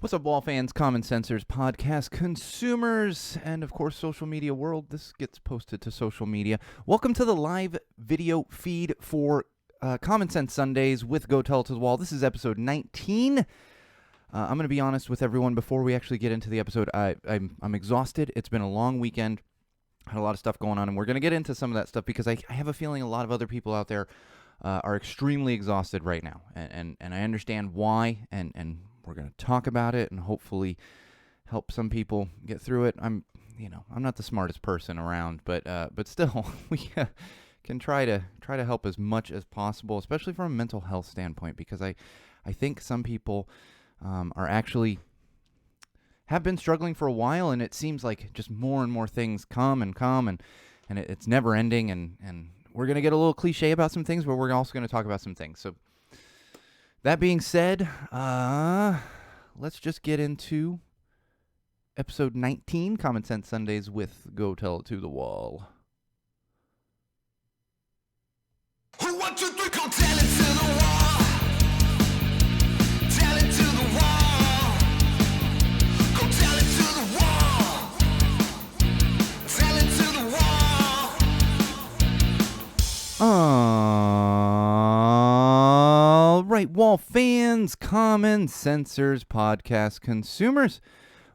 What's up, wall fans, common sensors, podcast consumers, and of course, social media world? This gets posted to social media. Welcome to the live video feed for Common Sense Sundays with Go Tell It to the Wall. This is episode 19. I'm going to be honest with everyone before we actually get into the episode. I'm exhausted. It's been a long weekend. Had a lot of stuff going on, and we're going to get into some of that stuff because I have a feeling a lot of other people out there are extremely exhausted right now, and I understand why, and we're going to talk about it and hopefully help some people get through it. I'm not the smartest person around, but still, we can try to help as much as possible, especially from a mental health standpoint, because I think some people are actually have been struggling for a while, and it seems like just more and more things come, and it's never ending, and we're going to get a little cliche about some things, but we're also going to talk about some things. So that being said, let's just get into episode 19, Common Sense Sundays with Go Tell It to the Wall. Who 1, 2, 3, go tell it to the wall. Tell it to the wall. Go tell it to the wall. Tell it to the wall. All right, wall fans, common sensors, podcast consumers,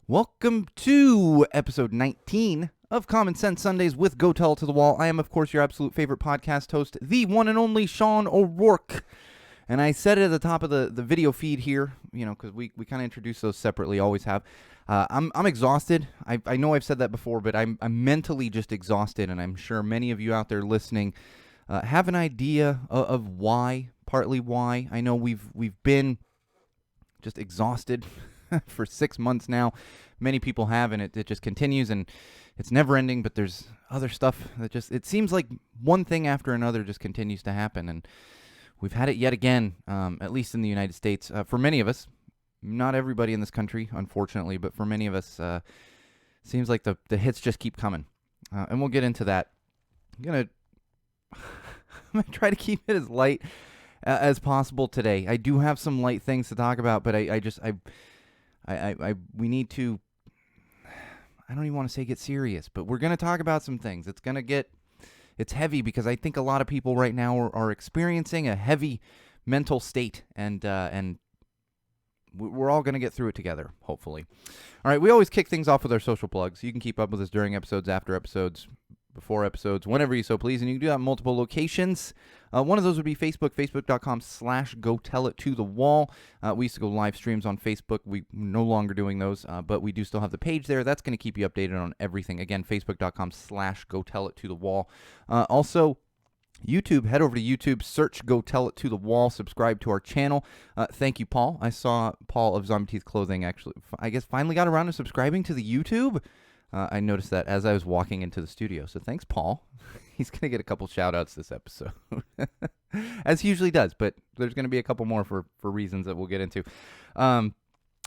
welcome to episode 19 of Common Sense Sundays with Go Tell It to the Wall. I am, of course, your absolute favorite podcast host, the one and only Sean O'Rourke. And I said it at the top of the video feed here, because we kind of introduce those separately, always have. I'm exhausted. I know I've said that before, but I'm mentally just exhausted, and I'm sure many of you out there listening have an idea of why, partly why. I know we've been just exhausted for 6 months now. Many people have, and it just continues, and it's never ending, but there's other stuff that it seems like one thing after another just continues to happen, and we've had it yet again, at least in the United States. For many of us, not everybody in this country, unfortunately, but for many of us, seems like the hits just keep coming, and we'll get into that. I'm gonna try to keep it as light as possible today. I do have some light things to talk about, but we need to. I don't even want to say get serious, but we're gonna talk about some things. It's heavy because I think a lot of people right now are experiencing a heavy mental state, and we're all gonna get through it together, hopefully. All right, we always kick things off with our social plugs. You can keep up with us during episodes, after episodes, before episodes, whenever you so please, and you can do that in multiple locations. One of those would be Facebook, facebook.com/GoTellItToTheWall. We used to go live streams on Facebook. We're no longer doing those, but we do still have the page there. That's going to keep you updated on everything. Again, facebook.com/GoTellItToTheWall. Also, YouTube, head over to YouTube, search Go Tell It to the Wall, subscribe to our channel. Thank you, Paul. I saw Paul of Zombie Teeth Clothing actually, I guess, finally got around to subscribing to the YouTube. I noticed that as I was walking into the studio. So thanks, Paul. He's going to get a couple shout-outs this episode, as he usually does. But there's going to be a couple more for reasons that we'll get into.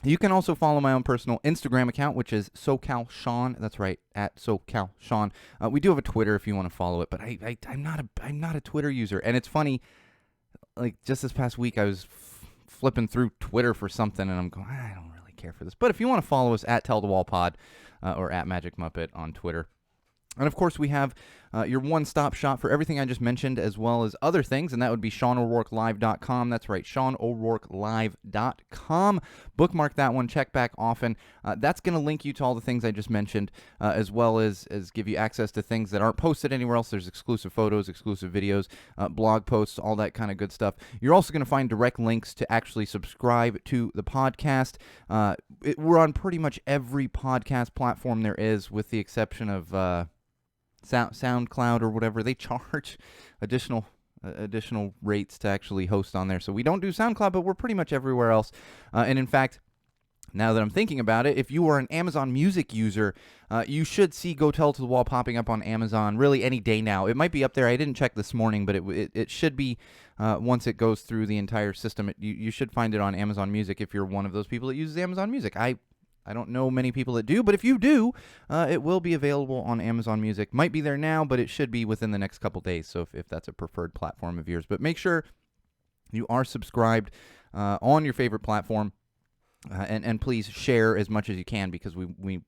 You can also follow my own personal Instagram account, which is SoCalSean. That's right, at SoCalSean. We do have a Twitter if you want to follow it, but I'm not a Twitter user. And it's funny, like just this past week, I was flipping through Twitter for something, and I'm going, I don't really care for this. But if you want to follow us at Tell the Wall Pod, or at Magic Muppet on Twitter. And, of course, we have your one-stop shop for everything I just mentioned, as well as other things, and that would be SeanO'RourkeLive.com. That's right, SeanO'RourkeLive.com. Bookmark that one. Check back often. That's going to link you to all the things I just mentioned, as well as give you access to things that aren't posted anywhere else. There's exclusive photos, exclusive videos, blog posts, all that kind of good stuff. You're also going to find direct links to actually subscribe to the podcast. We're on pretty much every podcast platform there is, with the exception of SoundCloud or whatever. They charge additional rates to actually host on there. So we don't do SoundCloud, but we're pretty much everywhere else. And in fact, now that I'm thinking about it, if you are an Amazon Music user, you should see Go Tell It to the Wall popping up on Amazon really any day now. It might be up there. I didn't check this morning, but it should be once it goes through the entire system. You should find it on Amazon Music if you're one of those people that uses Amazon Music. I don't know many people that do, but if you do, it will be available on Amazon Music. Might be there now, but it should be within the next couple days, so if that's a preferred platform of yours. But make sure you are subscribed on your favorite platform. And please share as much as you can, because we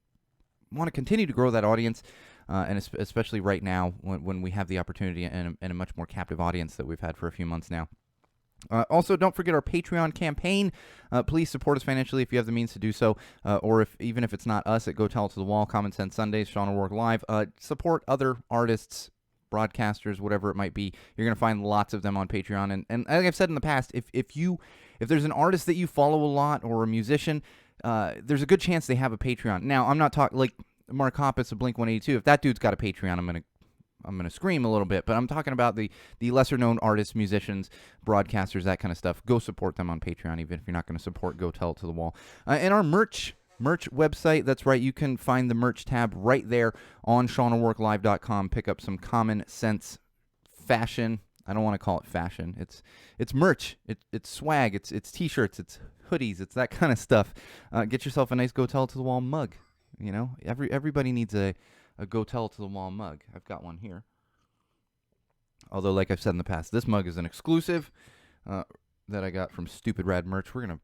want to continue to grow that audience, and especially right now when we have the opportunity and a much more captive audience that we've had for a few months now. Also, don't forget our Patreon campaign. Please support us financially if you have the means to do so, or even if it's not us at Go Tell It to the Wall, Common Sense Sundays, Sean O'Rourke Live. Support other artists, broadcasters, whatever it might be. You're going to find lots of them on Patreon. And like I've said in the past, if there's an artist that you follow a lot or a musician, there's a good chance they have a Patreon. Now, I'm not talking like Mark Hoppus of Blink-182. If that dude's got a Patreon, I'm gonna scream a little bit. But I'm talking about the lesser known artists, musicians, broadcasters, that kind of stuff. Go support them on Patreon, even if you're not going to support Go Tell It to the Wall. And our merch website, that's right, you can find the merch tab right there on SeanO'RourkeLive.com. Pick up some common sense fashion. I don't want to call it fashion. It's merch. It's swag. It's t-shirts. It's hoodies. It's that kind of stuff. Get yourself a nice Go Tell It to the Wall mug. You know, everybody needs a Go Tell It to the Wall mug. I've got one here. Although, like I've said in the past, this mug is an exclusive that I got from Stupid Rad Merch. We're going to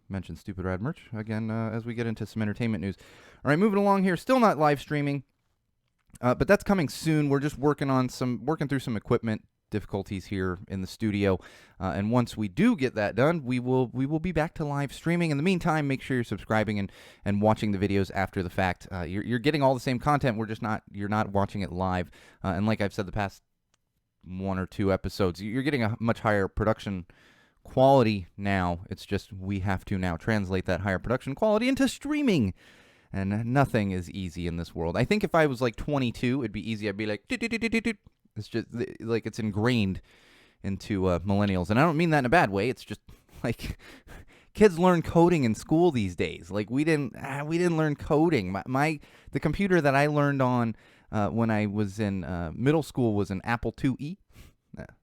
mention Stupid Rad Merch again as we get into some entertainment news. All right, moving along here. Still not live streaming, but that's coming soon. We're just working through some equipment difficulties here in the studio, and once we do get that done, we will be back to live streaming. In the meantime, make sure you're subscribing and watching the videos after the fact. You're getting all the same content. You're not watching it live, and like I've said the past one or two episodes, you're getting a much higher production quality now. It's just we have to now translate that higher production quality into streaming, and nothing is easy in this world. I think if I was like 22, it'd be easy. I'd be like, it's just like it's ingrained into millennials, and I don't mean that in a bad way. It's just like kids learn coding in school these days. Like we didn't learn coding. The computer that I learned on when I was in middle school was an Apple IIe.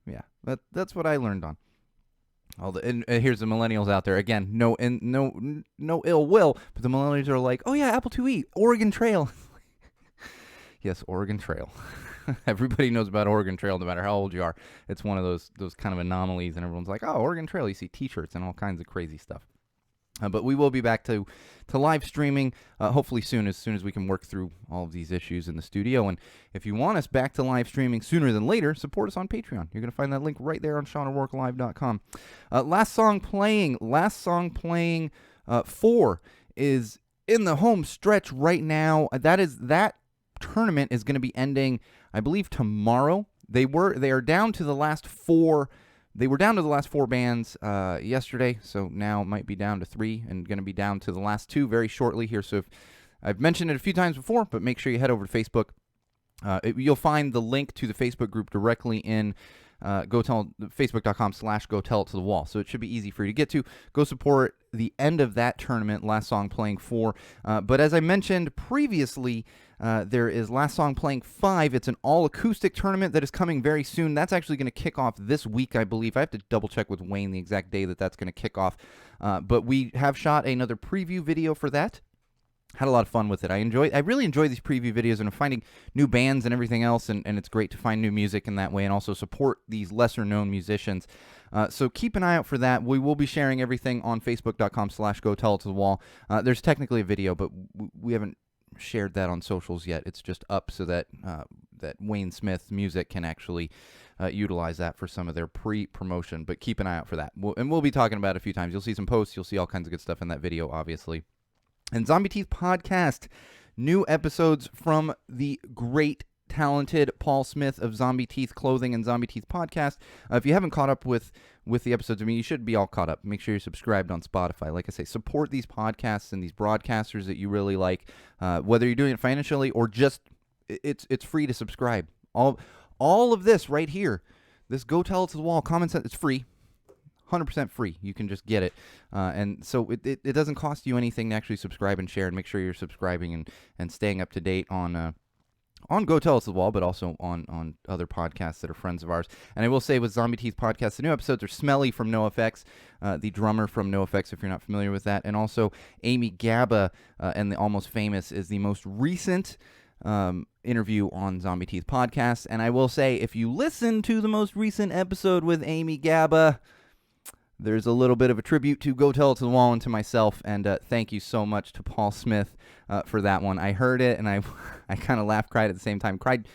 Yeah, that's what I learned on. And here's the millennials out there again. No ill will, but the millennials are like, oh yeah, Apple IIe, Oregon Trail. Yes, Oregon Trail. Everybody knows about Oregon Trail, no matter how old you are. It's one of those kind of anomalies, and everyone's like, oh, Oregon Trail. You see T-shirts and all kinds of crazy stuff. But we will be back to live streaming hopefully soon as we can work through all of these issues in the studio. And if you want us back to live streaming sooner than later, support us on Patreon. You're going to find that link right there on SeanO'RourkeLive.com. Last song playing 4 is in the home stretch right now. That tournament is going to be ending, I believe, tomorrow. They are down to the last 4. They were down to the last 4 bands yesterday, so now it might be down to 3 and going to be down to the last 2 very shortly here. So I've mentioned it a few times before, but make sure you head over to Facebook. You'll find the link to the Facebook group directly in Facebook.com/Go Tell It to the Wall. So it should be easy for you to get to. Go support the end of that tournament, Last Song Playing 4. But as I mentioned previously, there is Last Song Playing 5. It's an all-acoustic tournament that is coming very soon. That's actually going to kick off this week, I believe. I have to double-check with Wayne the exact day that's going to kick off. But we have shot another preview video for that. Had a lot of fun with it. I really enjoy these preview videos, and I'm finding new bands and everything else, and it's great to find new music in that way and also support these lesser-known musicians. So keep an eye out for that. We will be sharing everything on Facebook.com/Go Tell It to the Wall. There's technically a video, but we haven't shared that on socials yet. It's just up so that Wayne Smith Music can actually utilize that for some of their pre-promotion. But keep an eye out for that. We'll be talking about it a few times. You'll see some posts. You'll see all kinds of good stuff in that video, obviously. And Zombie Teeth Podcast, new episodes from the great, talented Paul Smith of Zombie Teeth Clothing and Zombie Teeth Podcast. If you haven't caught up with the episodes, I mean, you should be all caught up. Make sure you're subscribed on Spotify. Like I say, support these podcasts and these broadcasters that you really like, whether you're doing it financially or just it's free to subscribe. All of this right here, this Go Tell It to the Wall, Common Sense, it's free. 100% free. You can just get it. And so it doesn't cost you anything to actually subscribe and share, and make sure you're subscribing and staying up to date on Go Tell Us the Wall, but also on other podcasts that are friends of ours. And I will say with Zombie Teeth Podcast, the new episodes are Smelly from NoFX, the drummer from NoFX, if you're not familiar with that. And also Amy Gabba and the Almost Famous is the most recent interview on Zombie Teeth Podcast. And I will say, if you listen to the most recent episode with Amy Gabba, there's a little bit of a tribute to Go Tell It to the Wall and to myself, and thank you so much to Paul Smith for that one. I heard it, and I kind of laughed, cried at the same time, cried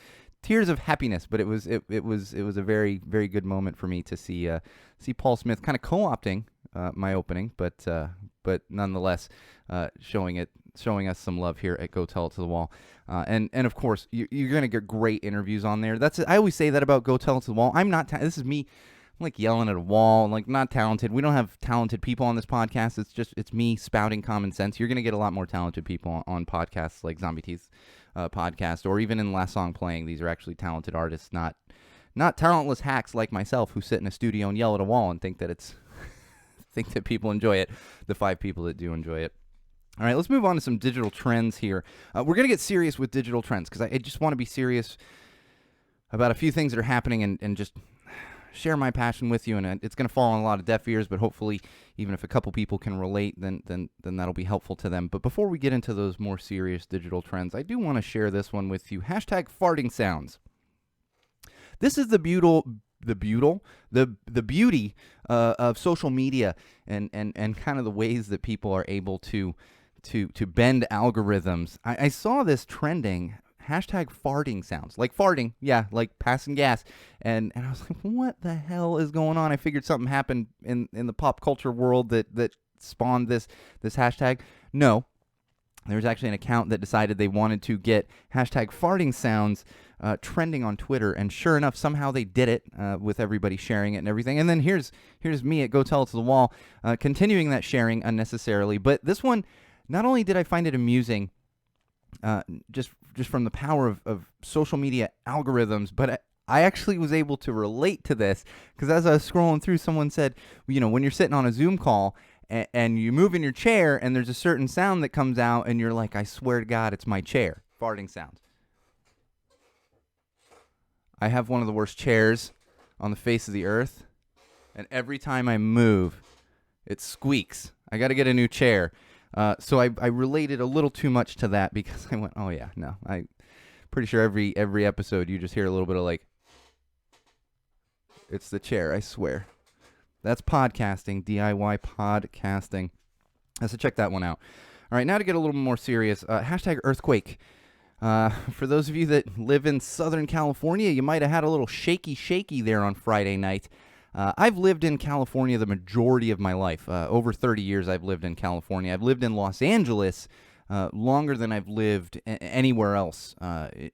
tears of happiness, but it was a very, very good moment for me to see Paul Smith kind of co-opting my opening, but nonetheless showing us some love here at Go Tell It to the Wall. And of course, you're going to get great interviews on there. I always say that about Go Tell It to the Wall. I'm not, this is me, I'm like yelling at a wall, like not talented. We don't have talented people on this podcast. It's me spouting common sense. You're going to get a lot more talented people on podcasts like Zombie Teeth podcast, or even in Last Song Playing. These are actually talented artists, not talentless hacks like myself who sit in a studio and yell at a wall and think that think that people enjoy it, the 5 people that do enjoy it. All right, let's move on to some digital trends here. We're going to get serious with digital trends because I just want to be serious about a few things that are happening and just share my passion with you. And it's going to fall on a lot of deaf ears, but hopefully even if a couple people can relate, then that'll be helpful to them. But before we get into those more serious digital trends, I do want to share this one with you. Hashtag farting sounds. This is the beauty of social media and kind of the ways that people are able to bend algorithms. I saw this trending, hashtag farting sounds, like farting, yeah, like passing gas, and I was like, what the hell is going on? I figured something happened in the pop culture world that spawned this hashtag. No, there was actually an account that decided they wanted to get hashtag farting sounds trending on Twitter, and sure enough, somehow they did it with everybody sharing it and everything. And then here's me at Go Tell It to the Wall, continuing that sharing unnecessarily. But this one, not only did I find it amusing, just from the power of social media algorithms, but I actually was able to relate to this because as I was scrolling through, someone said, when you're sitting on a Zoom call and you move in your chair and there's a certain sound that comes out and you're like, I swear to God, it's my chair. Farting sounds. I have one of the worst chairs on the face of the earth, and every time I move, it squeaks. I got to get a new chair. So I related a little too much to that because I went, oh yeah, no. I'm pretty sure every episode you just hear a little bit of like, it's the chair, I swear. That's podcasting, DIY podcasting. So check that one out. All right, now to get a little more serious, hashtag earthquake. For those of you that live in Southern California, you might have had a little shaky there on Friday night. I've lived in California the majority of my life. Over 30 years I've lived in California. I've lived in Los Angeles longer than I've lived anywhere else,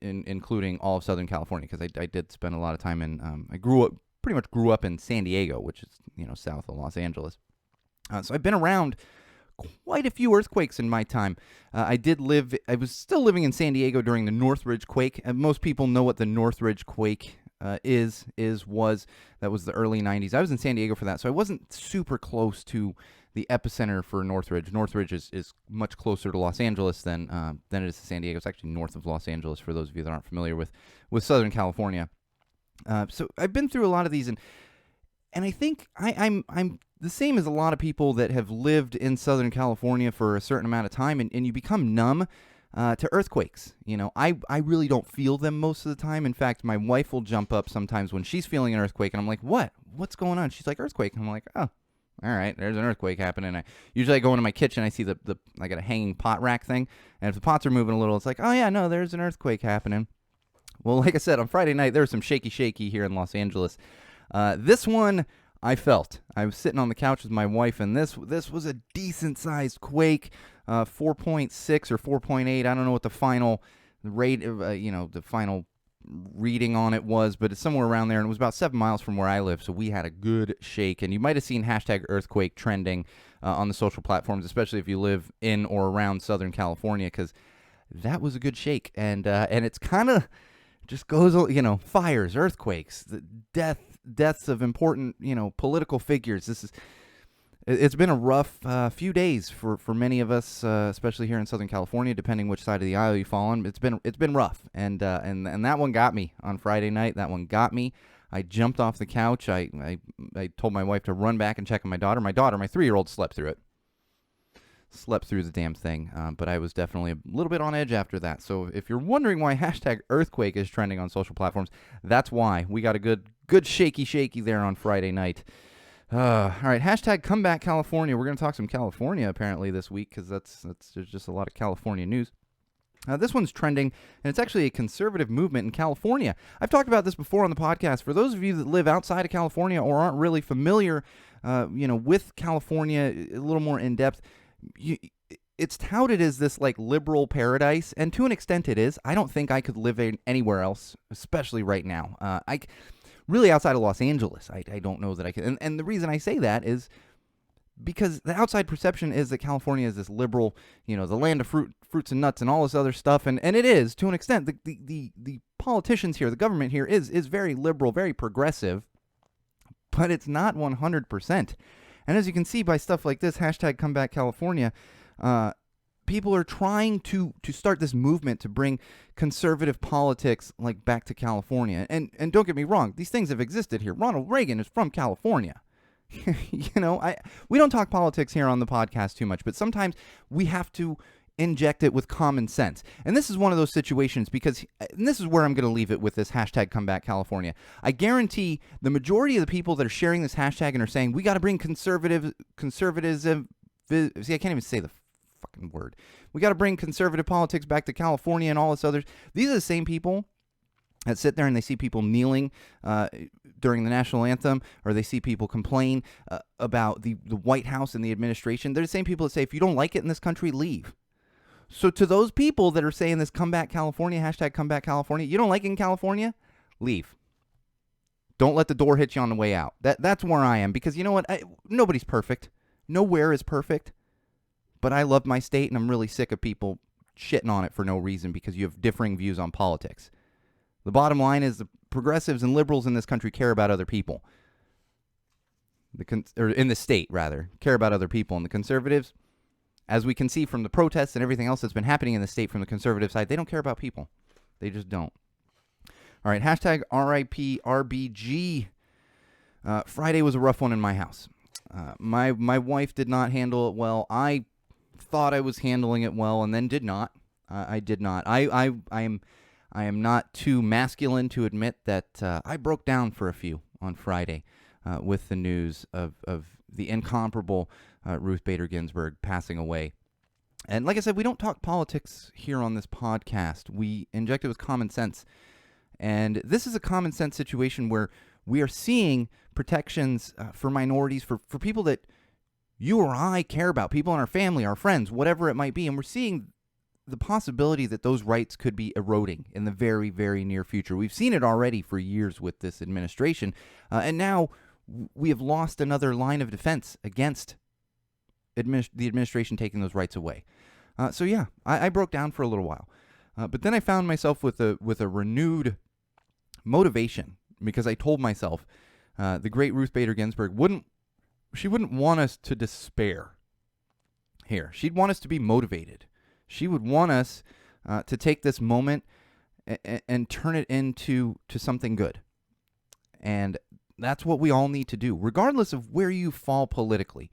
including all of Southern California, because I did spend a lot of time in, pretty much grew up in San Diego, which is, south of Los Angeles. So I've been around quite a few earthquakes in my time. I was still living in San Diego during the Northridge quake. Most people know what the Northridge quake was. That was the early 90s. I was in San Diego for that, so I wasn't super close to the epicenter for Northridge. Northridge is much closer to Los Angeles than it is to San Diego. It's actually north of Los Angeles, for those of you that aren't familiar with Southern California. So I've been through a lot of these, and I think I'm the same as a lot of people that have lived in Southern California for a certain amount of time, and you become numb to earthquakes. I really don't feel them most of the time. In fact, my wife will jump up sometimes when she's feeling an earthquake, and I'm like, what's going on? She's like, earthquake. And I'm like, oh, all right, there's an earthquake happening. I usually go into my kitchen, I see I got a hanging pot rack thing, and if the pots are moving a little, it's like, oh yeah, no, there's an earthquake happening. Well, like I said, on Friday night, there was some shaky here in Los Angeles. This one I felt. I was sitting on the couch with my wife, and this was a decent-sized quake, 4.6 or 4.8. I don't know what the final rate, the final reading on it was, but it's somewhere around there, and it was about 7 miles from where I live, so we had a good shake. And you might have seen hashtag earthquake trending on the social platforms, especially if you live in or around Southern California, because that was a good shake. And it's kind of just goes, fires, earthquakes, deaths of important, political figures. It's been a rough few days for many of us, especially here in Southern California, depending which side of the aisle you fall on. It's been rough, and that one got me on Friday night. That one got me. I jumped off the couch. I told my wife to run back and check on my daughter. My 3-year-old, slept through it. Slept through the damn thing, but I was definitely a little bit on edge after that. So if you're wondering why hashtag earthquake is trending on social platforms, that's why. We got a good shaky there on Friday night. All right, hashtag comeback California. We're going to talk some California apparently this week because there's just a lot of California news. This one's trending, and it's actually a conservative movement in California. I've talked about this before on the podcast. For those of you that live outside of California or aren't really familiar, with California a little more in depth, it's touted as this like liberal paradise, and to an extent it is. I don't think I could live anywhere else, especially right now. Really outside of Los Angeles, I don't know that I could. And the reason I say that is because the outside perception is that California is this liberal, the land of fruits and nuts and all this other stuff, and it is to an extent. The politicians here, the government here is very liberal, very progressive, but it's not 100%. And as you can see by stuff like this, hashtag comeback California, people are trying to start this movement to bring conservative politics like back to California. And don't get me wrong, these things have existed here. Ronald Reagan is from California. We don't talk politics here on the podcast too much, but sometimes we have to inject it with common sense. And this is one of those situations because, and this is where I'm going to leave it with this hashtag comeback California. I guarantee the majority of the people that are sharing this hashtag and are saying, we got to bring conservatism, see, I can't even say the fucking word. We got to bring conservative politics back to California and all this others. These are the same people that sit there and they see people kneeling during the national anthem, or they see people complain about the White House and the administration. They're the same people that say, if you don't like it in this country, leave. So to those people that are saying this comeback California, hashtag comeback California, you don't like it in California, leave. Don't let the door hit you on the way out. That's where I am, because you know what? Nobody's perfect. Nowhere is perfect. But I love my state, and I'm really sick of people shitting on it for no reason because you have differing views on politics. The bottom line is the progressives and liberals in this country care about other people. Or in the state, rather, care about other people. And the conservatives, as we can see from the protests and everything else that's been happening in the state from the conservative side, they don't care about people. They just don't. All right, hashtag RIP RBG. Friday was a rough one in my house. My wife did not handle it well. I thought I was handling it well and then did not. I did not. I am not too masculine to admit that I broke down for a few on Friday with the news of the incomparable Ruth Bader Ginsburg passing away. And like I said, we don't talk politics here on this podcast. We inject it with common sense. And this is a common sense situation where we are seeing protections for minorities, for people that you or I care about, people in our family, our friends, whatever it might be. And we're seeing the possibility that those rights could be eroding in the very, very near future. We've seen it already for years with this administration. And now we have lost another line of defense against the administration taking those rights away. So yeah, I broke down for a little while. But then I found myself with a renewed motivation, because I told myself the great Ruth Bader Ginsburg wouldn't want us to despair here. She'd want us to be motivated. She would want us to take this moment and turn it into something good. And that's what we all need to do, regardless of where you fall politically.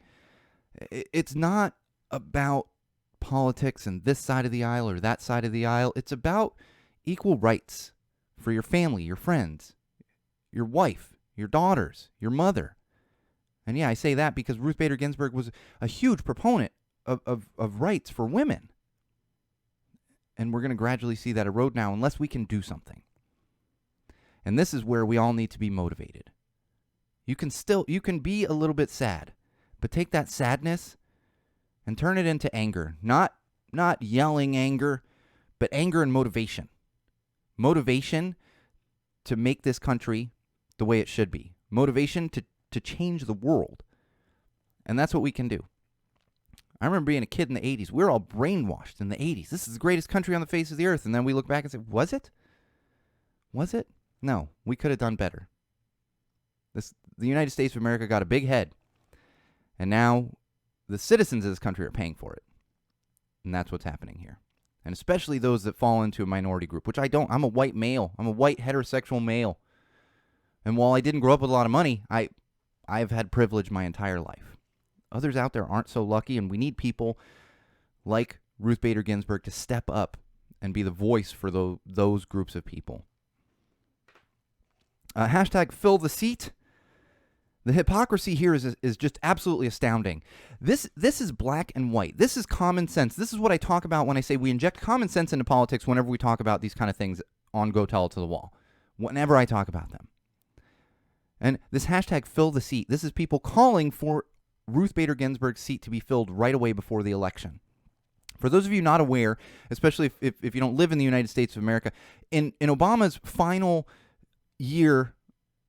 It's not about politics and this side of the aisle or that side of the aisle. It's about equal rights for your family, your friends, your wife, your daughters, your mother. And yeah, I say that because Ruth Bader Ginsburg was a huge proponent of rights for women. And we're going to gradually see that erode now unless we can do something. And this is where we all need to be motivated. You can be a little bit sad, but take that sadness and turn it into anger. Not yelling anger, but anger and motivation. Motivation to make this country the way it should be. Motivation to change the world. And that's what we can do. I remember being a kid in the 80s. We were all brainwashed in the 80s. This is the greatest country on the face of the earth. And then we look back and say, was it? Was it? No, we could have done better. The United States of America got a big head. And now the citizens of this country are paying for it. And that's what's happening here. And especially those that fall into a minority group, which I don't. I'm a white male. I'm a white heterosexual male. And while I didn't grow up with a lot of money, I've had privilege my entire life. Others out there aren't so lucky, and we need people like Ruth Bader Ginsburg to step up and be the voice for those groups of people. Hashtag fill the seat. The hypocrisy here is just absolutely astounding. This is black and white. This is common sense. This is what I talk about when I say we inject common sense into politics whenever we talk about these kind of things on Go Tell It to the Wall, whenever I talk about them. And this hashtag fill the seat, this is people calling for Ruth Bader Ginsburg's seat to be filled right away before the election. For those of you not aware, especially if you don't live in the United States of America, in Obama's final year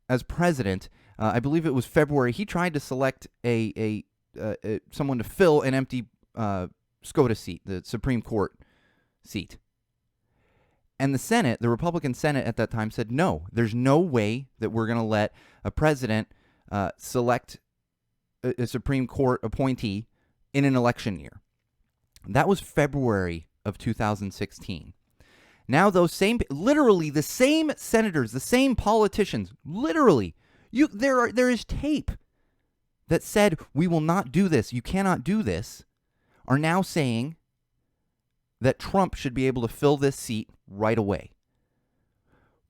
as president, I believe it was February, he tried to select someone to fill an empty SCOTUS seat, the Supreme Court seat. And the Senate, the Republican Senate at that time, said, no, there's no way that we're going to let a president select a Supreme Court appointee in an election year. That was February of 2016. Now literally the same senators, the same politicians, literally, there is tape that said, we will not do this, you cannot do this, are now saying that Trump should be able to fill this seat right away.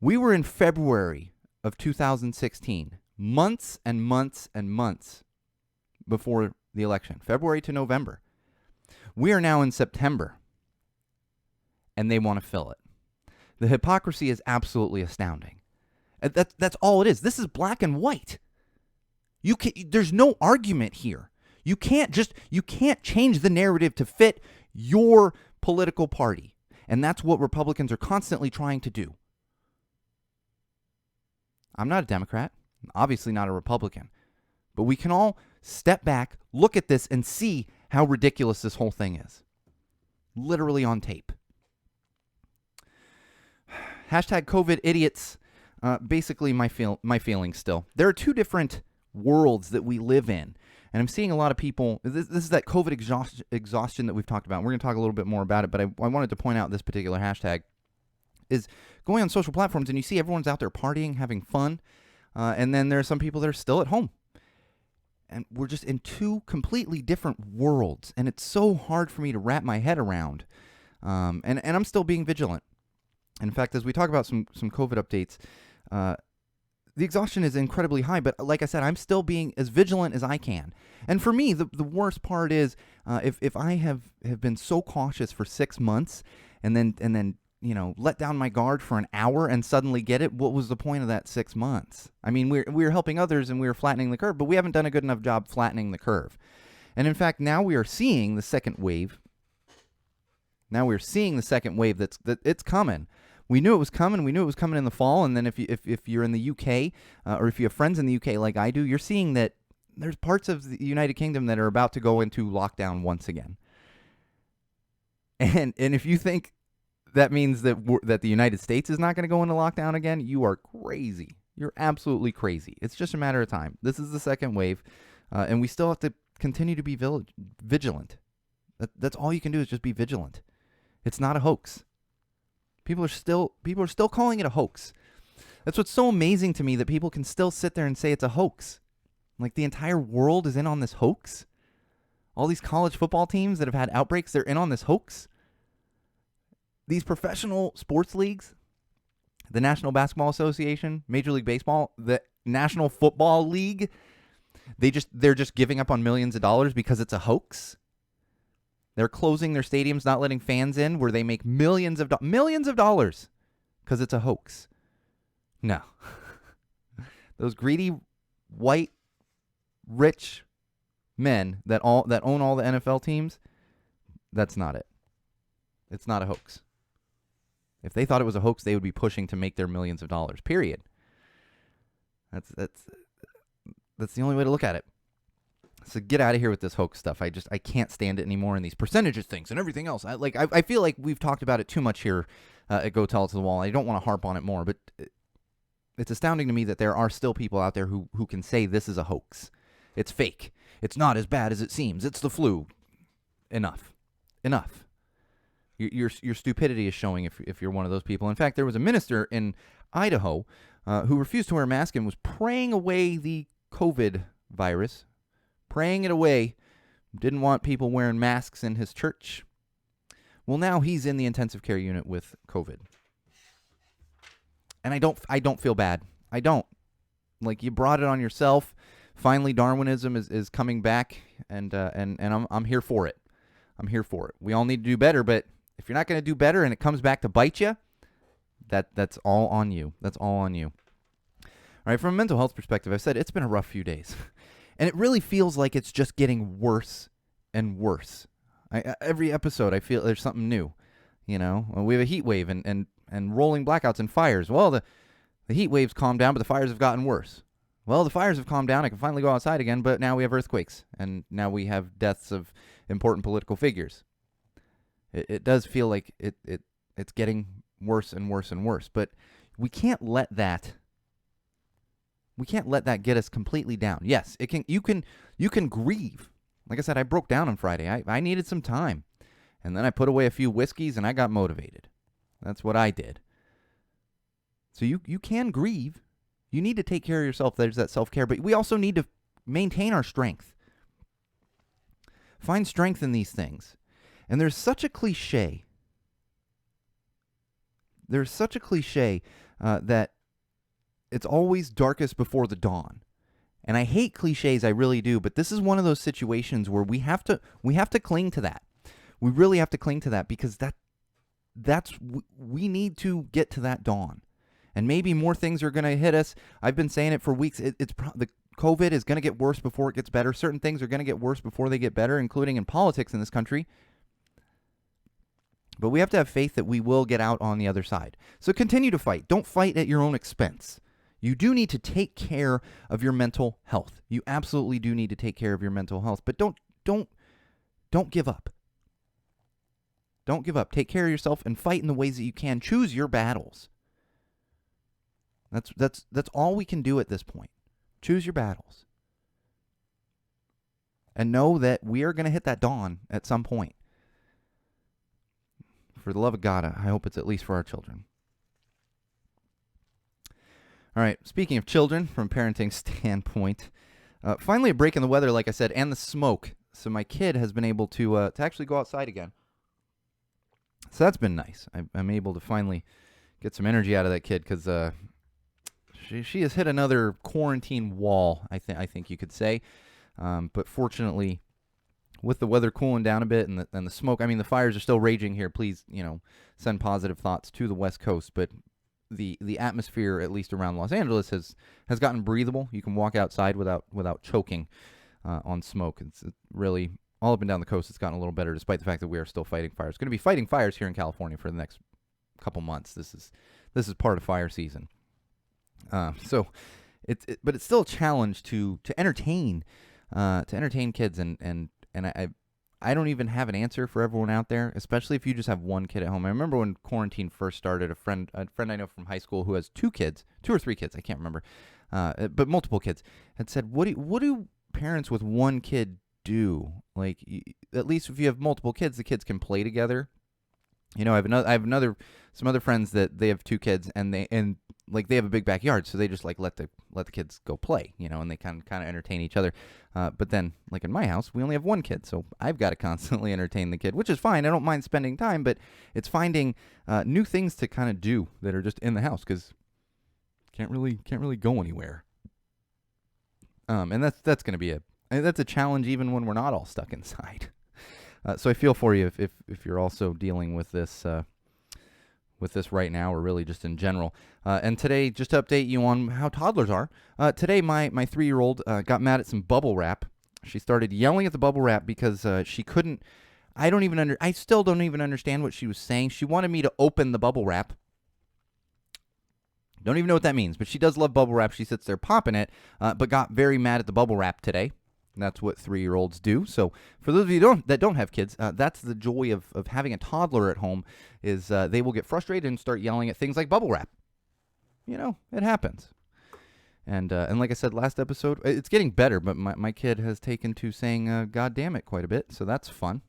We were in February of 2016, months and months and months before the election, February to November. We are now in September, and they want to fill it. The hypocrisy is absolutely astounding. That's all it is. This is black and white. There's no argument here. You can't change the narrative to fit your political party. And that's what Republicans are constantly trying to do. I'm not a Democrat, obviously not a Republican, but we can all step back, look at this, and see how ridiculous this whole thing is. Literally on tape. Hashtag COVID idiots. Basically, my feelings still. There are two different worlds that we live in. And I'm seeing a lot of people, this is that COVID exhaustion that we've talked about. We're going to talk a little bit more about it, but I wanted to point out this particular hashtag is going on social platforms, and you see everyone's out there partying, having fun, and then there are some people that are still at home. And we're just in two completely different worlds, and it's so hard for me to wrap my head around. And I'm still being vigilant. In fact, as we talk about some COVID updates, the exhaustion is incredibly high, but like I said, I'm still being as vigilant as I can. And for me, the worst part is if I have been so cautious for 6 months and then let down my guard for an hour and suddenly get it, what was the point of that 6 months? I mean, we're helping others and we're flattening the curve, but we haven't done a good enough job flattening the curve. And in fact, now we are seeing the second wave. Now we're seeing the second wave that it's coming. We knew it was coming. We knew it was coming in the fall. And then if you're in the UK or if you have friends in the UK like I do, you're seeing that there's parts of the United Kingdom that are about to go into lockdown once again. And if you think that means that the United States is not going to go into lockdown again, you are crazy. You're absolutely crazy. It's just a matter of time. This is the second wave, and we still have to continue to be vigilant. That's all you can do is just be vigilant. It's not a hoax. People are still calling it a hoax. That's what's so amazing to me, that people can still sit there and say it's a hoax. Like the entire world is in on this hoax. All these college football teams that have had outbreaks, they're in on this hoax. These professional sports leagues, the National Basketball Association, Major League Baseball, the National Football League, they're just giving up on millions of dollars because it's a hoax. They're closing their stadiums, not letting fans in, where they make millions of dollars because it's a hoax. No. Those greedy, white, rich men that own all the NFL teams, that's not it. It's not a hoax. If they thought it was a hoax, they would be pushing to make their millions of dollars, period. That's the only way to look at it. So get out of here with this hoax stuff. I can't stand it anymore, and these percentages things and everything else. I feel like we've talked about it too much here at Go Tell It to the Wall. I don't want to harp on it more, but it's astounding to me that there are still people out there who can say this is a hoax. It's fake. It's not as bad as it seems. It's the flu. Enough. Your stupidity is showing if you're one of those people. In fact, there was a minister in Idaho who refused to wear a mask and was praying away the COVID virus. Praying it away. Didn't want people wearing masks in his church. Well, now he's in the intensive care unit with COVID. And I don't feel bad. I don't. Like, you brought it on yourself. finally Darwinism is coming back, and I'm here for it. I'm here for it. We all need to do better, but if you're not going to do better and it comes back to bite you, that's all on you. That's all on you. All right, from a mental health perspective, I've said it's been a rough few days. And it really feels like it's just getting worse and worse. Every episode, I feel there's something new. We have a heat wave and rolling blackouts and fires. Well, the heat waves calmed down, but the fires have gotten worse. Well, the fires have calmed down. I can finally go outside again, but now we have earthquakes, and now we have deaths of important political figures. It does feel like it's getting worse and worse and worse, but we can't let that get us completely down. Yes, you can grieve. Like I said, I broke down on Friday. I needed some time. And then I put away a few whiskeys and I got motivated. That's what I did. So you can grieve. You need to take care of yourself. There's that self-care. But we also need to maintain our strength. Find strength in these things. And there's such a cliche. That it's always darkest before the dawn. And I hate cliches, I really do, but this is one of those situations where we have to cling to that. We really have to cling to that because we need to get to that dawn. And maybe more things are going to hit us. I've been saying it for weeks. The COVID is going to get worse before it gets better. Certain things are going to get worse before they get better, including in politics in this country. But we have to have faith that we will get out on the other side. So continue to fight. Don't fight at your own expense. You do need to take care of your mental health. You absolutely do need to take care of your mental health, but don't give up. Don't give up. Take care of yourself and fight in the ways that you can. Choose your battles. That's all we can do at this point. Choose your battles. And know that we are going to hit that dawn at some point. For the love of God, I hope it's at least for our children. All right, speaking of children, from a parenting standpoint, finally a break in the weather, like I said, and the smoke. So my kid has been able to actually go outside again. So that's been nice. I'm able to finally get some energy out of that kid because she has hit another quarantine wall, I think you could say. But fortunately, with the weather cooling down a bit and the smoke, I mean, the fires are still raging here. Please, send positive thoughts to the West Coast, but the atmosphere, at least around Los Angeles, has gotten breathable. You can walk outside without choking on smoke. It's really all up and down the coast. It's gotten a little better, despite the fact that we are still fighting fires. Going to be fighting fires here in California for the next couple months. This is part of fire season. But it's still a challenge to entertain kids, and I don't even have an answer for everyone out there, especially if you just have one kid at home. I remember when quarantine first started, a friend I know from high school who has two or three kids, I can't remember, but multiple kids, had said, what do parents with one kid do? Like, at least if you have multiple kids, the kids can play together. I have some other friends that they have two kids, and they have a big backyard, so they just let the kids go play, and they kind of entertain each other. But then, like in my house, we only have one kid, so I've got to constantly entertain the kid, which is fine. I don't mind spending time, but it's finding new things to kind of do that are just in the house because can't really go anywhere. And that's going to be that's a challenge even when we're not all stuck inside. So I feel for you if you're also dealing with this right now, or really just in general. And today, just to update you on how toddlers are, today my 3-year-old got mad at some bubble wrap. She started yelling at the bubble wrap because she couldn't. I still don't even understand what she was saying. She wanted me to open the bubble wrap. Don't even know what that means, but she does love bubble wrap. She sits there popping it, but got very mad at the bubble wrap today. That's what 3-year-olds do. So for those of you that don't have kids, that's the joy of having a toddler at home, is they will get frustrated and start yelling at things like bubble wrap. It happens. And like I said last episode, it's getting better, but my kid has taken to saying God damn it quite a bit, so that's fun.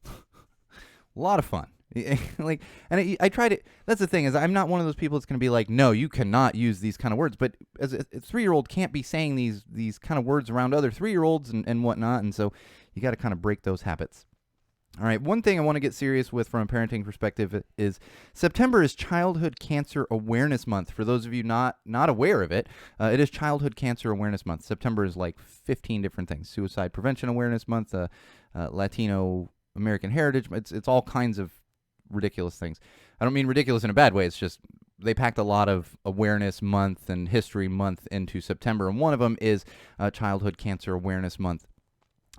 A lot of fun. I try to. That's the thing, is I'm not one of those people that's going to be like, no, you cannot use these kind of words. But as a 3-year-old can't be saying these kind of words around other 3-year-olds and whatnot, and so you got to kind of break those habits. All right, one thing I want to get serious with from a parenting perspective is September is Childhood Cancer Awareness Month. For those of you not aware of it, it is Childhood Cancer Awareness Month. September is like 15 different things. Suicide Prevention Awareness Month, Latino American Heritage. It's all kinds of ridiculous things. I don't mean ridiculous in a bad way. It's just they packed a lot of Awareness Month and History Month into September, and one of them is Childhood Cancer Awareness Month.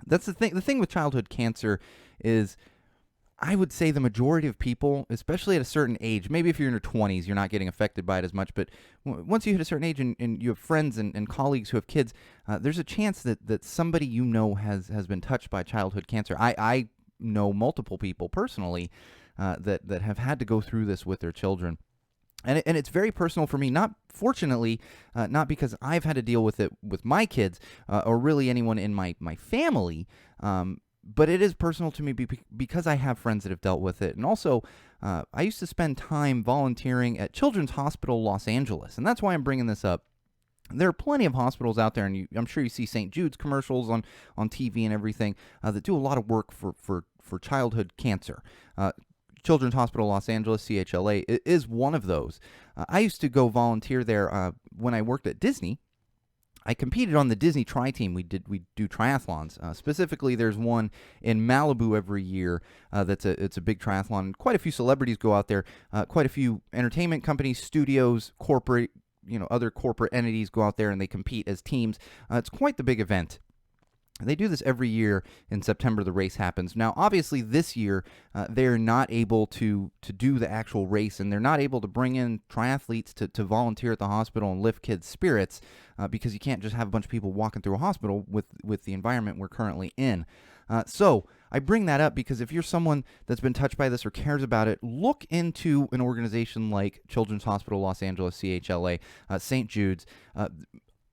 That's the thing. The thing with childhood cancer is, I would say the majority of people, especially at a certain age, maybe if you're in your 20s, you're not getting affected by it as much, but once you hit a certain age and you have friends and colleagues who have kids, there's a chance that somebody you know has been touched by childhood cancer. I know multiple people personally that have had to go through this with their children. And it's very personal for me, not because I've had to deal with it with my kids or really anyone in my family, but it is personal to me because I have friends that have dealt with it. And also, I used to spend time volunteering at Children's Hospital Los Angeles, and that's why I'm bringing this up. There are plenty of hospitals out there, and I'm sure you see St. Jude's commercials on TV and everything that do a lot of work for childhood cancer. Children's Hospital Los Angeles, CHLA, is one of those. I used to go volunteer there when I worked at Disney. I competed on the Disney Tri-Team. We do triathlons. Specifically, there's one in Malibu every year. It's a big triathlon. Quite a few celebrities go out there. Quite a few entertainment companies, studios, corporate, other corporate entities go out there and they compete as teams. It's quite the big event. They do this every year in September. The race happens. Now, obviously, this year, they're not able to do the actual race, and they're not able to bring in triathletes to volunteer at the hospital and lift kids' spirits because you can't just have a bunch of people walking through a hospital with the environment we're currently in. So I bring that up because if you're someone that's been touched by this or cares about it, look into an organization like Children's Hospital Los Angeles, CHLA, St. Jude's,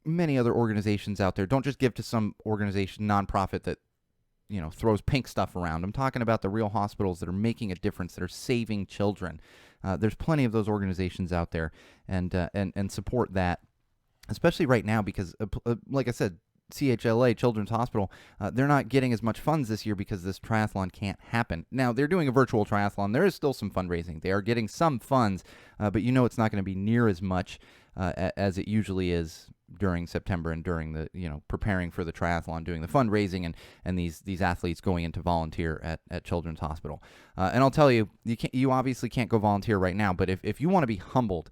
many other organizations out there. Don't just give to some organization, nonprofit that throws pink stuff around. I'm talking about the real hospitals that are making a difference, that are saving children. There's plenty of those organizations out there, and support that, especially right now because, like I said, CHLA, Children's Hospital, they're not getting as much funds this year because this triathlon can't happen. Now, they're doing a virtual triathlon. There is still some fundraising. They are getting some funds, but it's not going to be near as much as it usually is during September and during the preparing for the triathlon, doing the fundraising and these athletes going in to volunteer at Children's Hospital. And I'll tell you, you obviously can't go volunteer right now, but if you want to be humbled,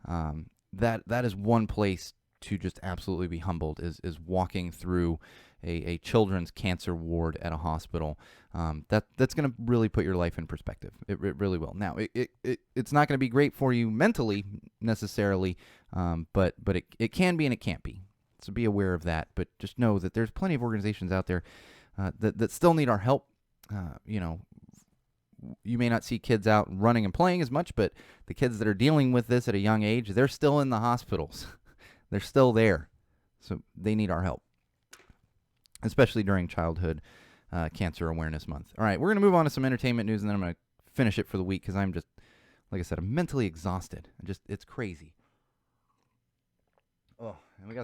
that is one place to just absolutely be humbled is walking through a children's cancer ward at a hospital. That's going to really put your life in perspective. It really will. Now, it's not going to be great for you mentally necessarily, but it can be and it can't be. So be aware of that. But just know that there's plenty of organizations out there that still need our help. You may not see kids out running and playing as much, but the kids that are dealing with this at a young age, they're still in the hospitals. They're still there. So they need our help, especially during Childhood Cancer Awareness Month. All right, we're going to move on to some entertainment news, and then I'm going to finish it for the week because I'm just, like I said, I'm mentally exhausted. It's crazy. Oh, and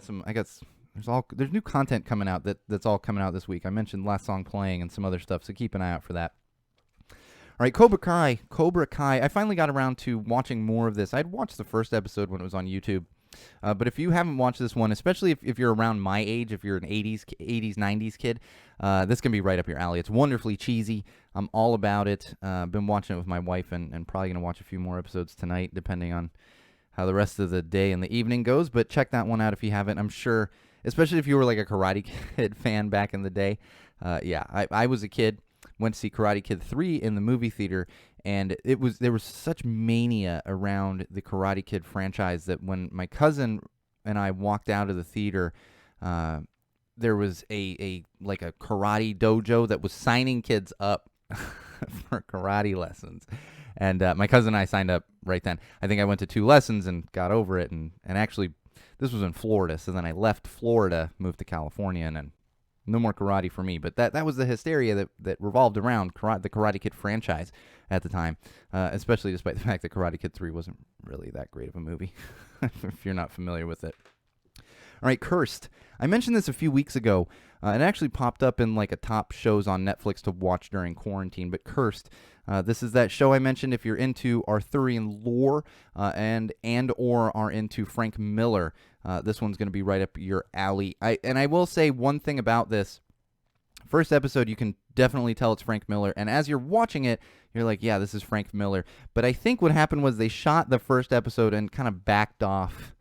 there's new content coming out that's all coming out this week. I mentioned Last Song Playing and some other stuff, so keep an eye out for that. All right, Cobra Kai. I finally got around to watching more of this. I'd watched the first episode when it was on YouTube. But if you haven't watched this one, especially if you're around my age, if you're an 80s, 90s kid, this can be right up your alley. It's wonderfully cheesy. I'm all about it. I've been watching it with my wife and probably going to watch a few more episodes tonight, depending on how the rest of the day and the evening goes. But check that one out if you haven't. I'm sure, especially if you were like a Karate Kid fan back in the day. I was a kid, went to see Karate Kid 3 in the movie theater, and there was such mania around the Karate Kid franchise that when my cousin and I walked out of the theater, there was a karate dojo that was signing kids up for karate lessons. And my cousin and I signed up right then. I think I went to 2 lessons and got over it. And actually, this was in Florida. So then I left Florida, moved to California, and then no more karate for me. But that was the hysteria that revolved around the Karate Kid franchise at the time, especially despite the fact that Karate Kid 3 wasn't really that great of a movie, if you're not familiar with it. All right, Cursed. I mentioned this a few weeks ago. It actually popped up in like a top shows on Netflix to watch during quarantine. But Cursed, this is that show I mentioned. If you're into Arthurian lore and or are into Frank Miller, this one's going to be right up your alley. I will say one thing about this. First episode, you can definitely tell it's Frank Miller. And as you're watching it, you're like, yeah, this is Frank Miller. But I think what happened was they shot the first episode and kind of backed off.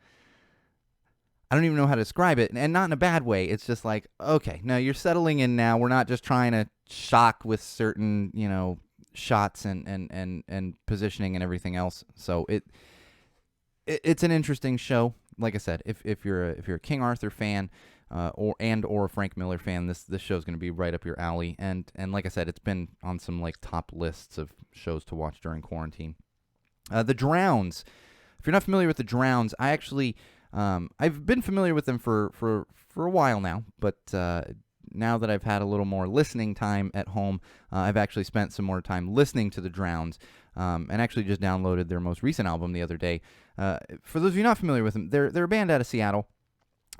I don't even know how to describe it, and not in a bad way. It's just like, okay, now you're settling in now. We're not just trying to shock with certain, shots and positioning and everything else. So it's an interesting show. Like I said, if you're a King Arthur fan or a Frank Miller fan, this show's going to be right up your alley. And like I said, it's been on some like top lists of shows to watch during quarantine. The Drowns. If you're not familiar with the Drowns, I actually. I've been familiar with them for a while now, but now that I've had a little more listening time at home, I've actually spent some more time listening to the Drowns, and actually just downloaded their most recent album the other day. For those of you not familiar with them, they're a band out of Seattle.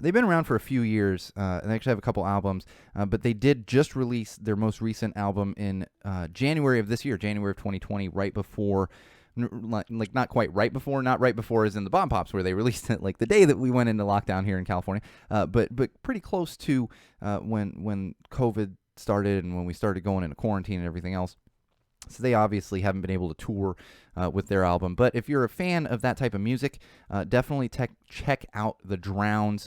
They've been around for a few years, and they actually have a couple albums, but they did just release their most recent album in January of this year, January of 2020, right before... like not quite right before, not right before as in the Bomb Pops where they released it like the day that we went into lockdown here in California, but pretty close to when COVID started and when we started going into quarantine and everything else. So they obviously haven't been able to tour with their album. But if you're a fan of that type of music, definitely check out the Drowns.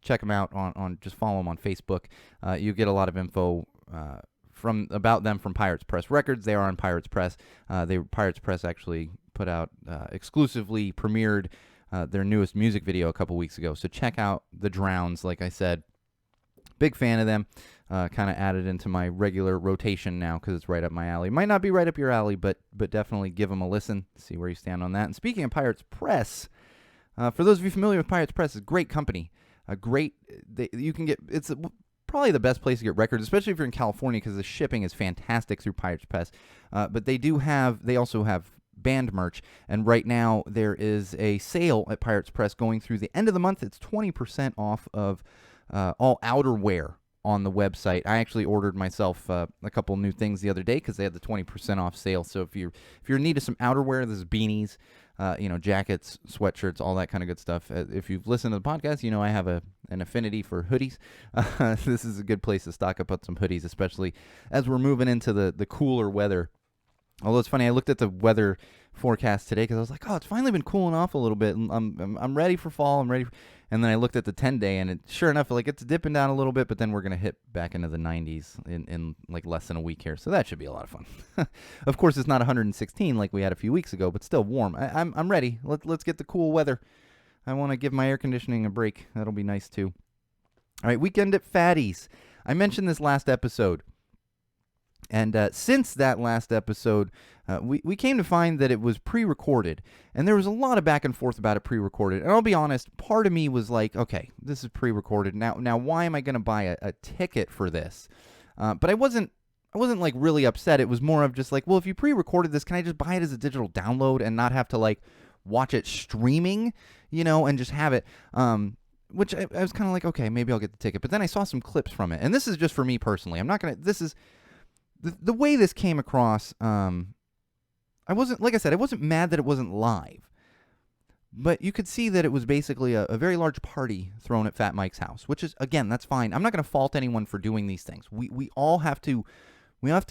Check them out on just follow them on Facebook. You get a lot of info about them from Pirates Press Records. They are on Pirates Press. Pirates Press actually put out exclusively premiered their newest music video a couple weeks ago. So check out the Drowns. Like I said, big fan of them. Kind of added into my regular rotation now because it's right up my alley. Might not be right up your alley, but definitely give them a listen. See where you stand on that. And speaking of Pirates Press, for those of you familiar with Pirates Press, it's a great company. You can get it's. Probably the best place to get records, especially if you're in California, because the shipping is fantastic through Pirates Press. But they also have band merch, and right now there is a sale at Pirates Press going through the end of the month. It's 20% off of all outerwear on the website. I actually ordered myself a couple new things the other day because they had the 20% off sale. So if you're in need of some outerwear, this is beanies, jackets, sweatshirts, all that kind of good stuff. If you've listened to the podcast, I have an affinity for hoodies. This is a good place to stock up on some hoodies, especially as we're moving into the cooler weather. Although it's funny, I looked at the weather forecast today because I was like, oh, it's finally been cooling off a little bit. I'm ready for fall. And then I looked at the 10-day, and sure enough, like it's dipping down a little bit, but then we're gonna hit back into the 90s in like less than a week here. So that should be a lot of fun. Of course, it's not 116 like we had a few weeks ago, but still warm. I'm ready. Let's get the cool weather. I want to give my air conditioning a break. That'll be nice too. All right, weekend at Fatty's. I mentioned this last episode. And since that last episode, we came to find that it was pre-recorded. And there was a lot of back and forth about it pre-recorded. And I'll be honest, part of me was like, okay, this is pre-recorded. Now why am I going to buy a ticket for this? But I wasn't like really upset. It was more of just like, well, if you pre-recorded this, can I just buy it as a digital download and not have to like watch it streaming, and just have it? Which I was kind of like, okay, maybe I'll get the ticket. But then I saw some clips from it. And this is just for me personally. I'm not going to, this is... The way this came across, I wasn't mad that it wasn't live. But you could see that it was basically a very large party thrown at Fat Mike's house, which is, again, that's fine. I'm not going to fault anyone for doing these things. We all have to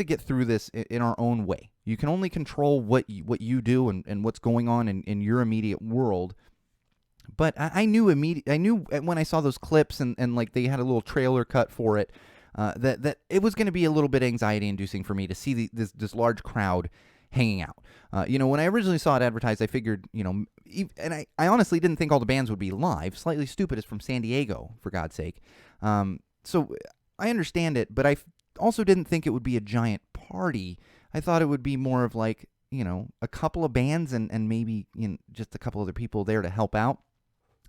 get through this in our own way. You can only control what you do and what's going on in your immediate world. But I knew when I saw those clips and like they had a little trailer cut for it, that it was going to be a little bit anxiety-inducing for me to see this large crowd hanging out. When I originally saw it advertised, I figured, and I honestly didn't think all the bands would be live. Slightly Stupid is from San Diego, for God's sake. So I understand it, but I also didn't think it would be a giant party. I thought it would be more of like, a couple of bands and maybe just a couple other people there to help out.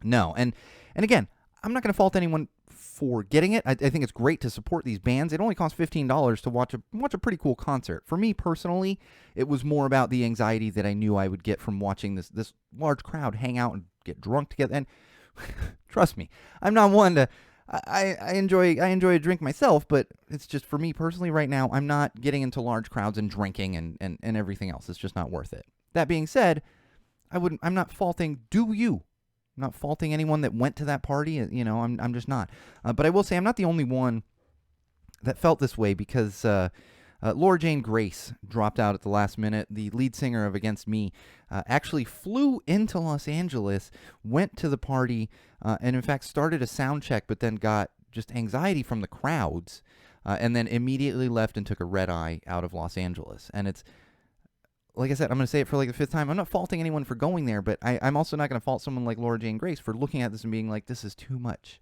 No, and again, I'm not going to fault anyone for getting it. I think it's great to support these bands. It only costs $15 to watch a pretty cool concert. For me personally, it was more about the anxiety that I knew I would get from watching this large crowd hang out and get drunk together. And Trust me, I'm not one to. I enjoy a drink myself, but it's just for me personally right now. I'm not getting into large crowds and drinking and everything else. It's just not worth it. That being said, I'm not faulting. Do you? I'm not faulting anyone that went to that party. I'm just not. But I will say I'm not the only one that felt this way because Laura Jane Grace dropped out at the last minute. The lead singer of Against Me actually flew into Los Angeles, went to the party, and in fact started a sound check, but then got just anxiety from the crowds, and then immediately left and took a red eye out of Los Angeles. And it's, like I said, I'm going to say it for like the fifth time. I'm not faulting anyone for going there, but I'm also not going to fault someone like Laura Jane Grace for looking at this and being like, this is too much.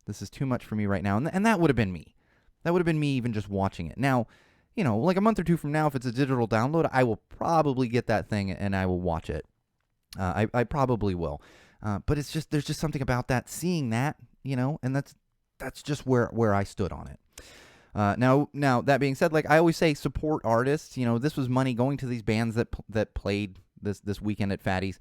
This is too much for me right now. And that would have been me. That would have been me even just watching it. Now, like a month or two from now, if it's a digital download, I will probably get that thing and I will watch it. I probably will. But it's just, there's just something about that, seeing that, and that's just where I stood on it. Now that being said, like I always say, support artists. This was money going to these bands that played this weekend at Fatty's.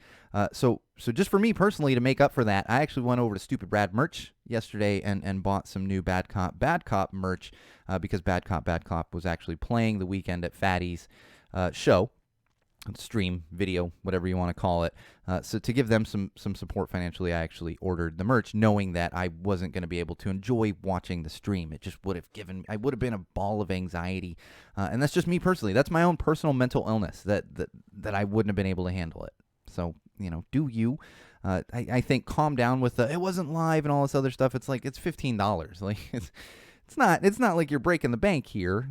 So just for me personally, to make up for that, I actually went over to Stupid Brad merch yesterday and bought some new Bad Cop merch because Bad Cop was actually playing the weekend at Fatty's show, stream, video, whatever you want to call it. So to give them some support financially, I actually ordered the merch, knowing that I wasn't going to be able to enjoy watching the stream. It just would have been a ball of anxiety, and that's just me personally. That's my own personal mental illness that I wouldn't have been able to handle it. So do you? I think calm down with it wasn't live and all this other stuff. It's like it's $15. Like it's not like you're breaking the bank here.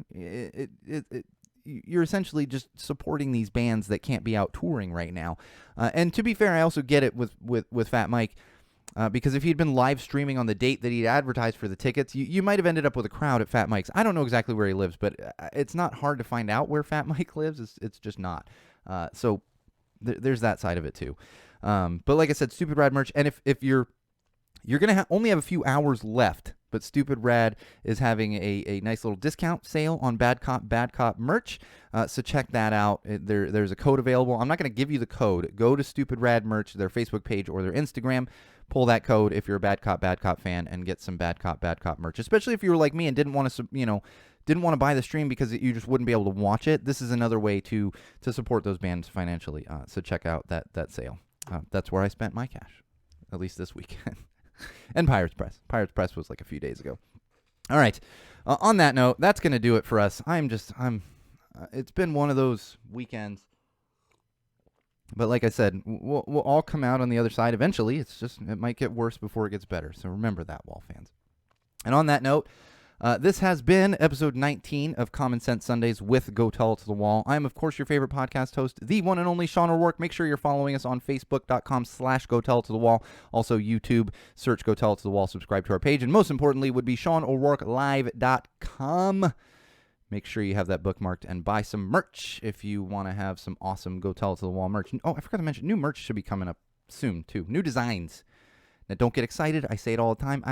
You're essentially just supporting these bands that can't be out touring right now. And to be fair, I also get it with Fat Mike, because if he'd been live streaming on the date that he'd advertised for the tickets, you might have ended up with a crowd at Fat Mike's. I don't know exactly where he lives, but it's not hard to find out where Fat Mike lives. It's just not. So there's that side of it too. But like I said, Stupid Rad merch, and if you're going to only have a few hours left, but Stupid Rad is having a nice little discount sale on Bad Cop merch. So check that out. There's a code available. I'm not going to give you the code. Go to Stupid Rad merch, their Facebook page or their Instagram. Pull that code if you're a Bad Cop fan and get some Bad Cop merch. Especially if you were like me and didn't want to buy the stream because you just wouldn't be able to watch it. This is another way to support those bands financially. So check out that sale. That's where I spent my cash, at least this weekend. And Pirates Press. Pirates Press was like a few days ago. All right. On that note, that's going to do it for us. It's been one of those weekends. But like I said, we'll all come out on the other side eventually. It might get worse before it gets better. So remember that, Wall fans. And on that note, this has been episode 19 of Common Sense Sundays with Go Tell It to the Wall. I am, of course, your favorite podcast host, the one and only Sean O'Rourke. Make sure you're following us on Facebook.com/Go Tell It to the Wall. Also, YouTube, search Go Tell It to the Wall, subscribe to our page, and most importantly would be SeanO'RourkeLive.com. Make sure you have that bookmarked and buy some merch if you want to have some awesome Go Tell It to the Wall merch. Oh, I forgot to mention, new merch should be coming up soon, too. New designs. Now, don't get excited. I say it all the time.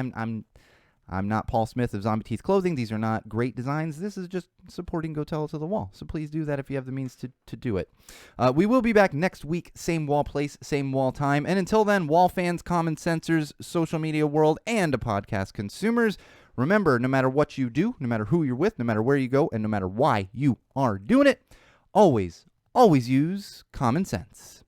I'm not Paul Smith of Zombie Teeth Clothing. These are not great designs. This is just supporting Go Tell It to the Wall. So please do that if you have the means to do it. We will be back next week. Same wall place, same wall time. And until then, wall fans, common sensors, social media world, and podcast consumers, remember, no matter what you do, no matter who you're with, no matter where you go, and no matter why you are doing it, always use common sense.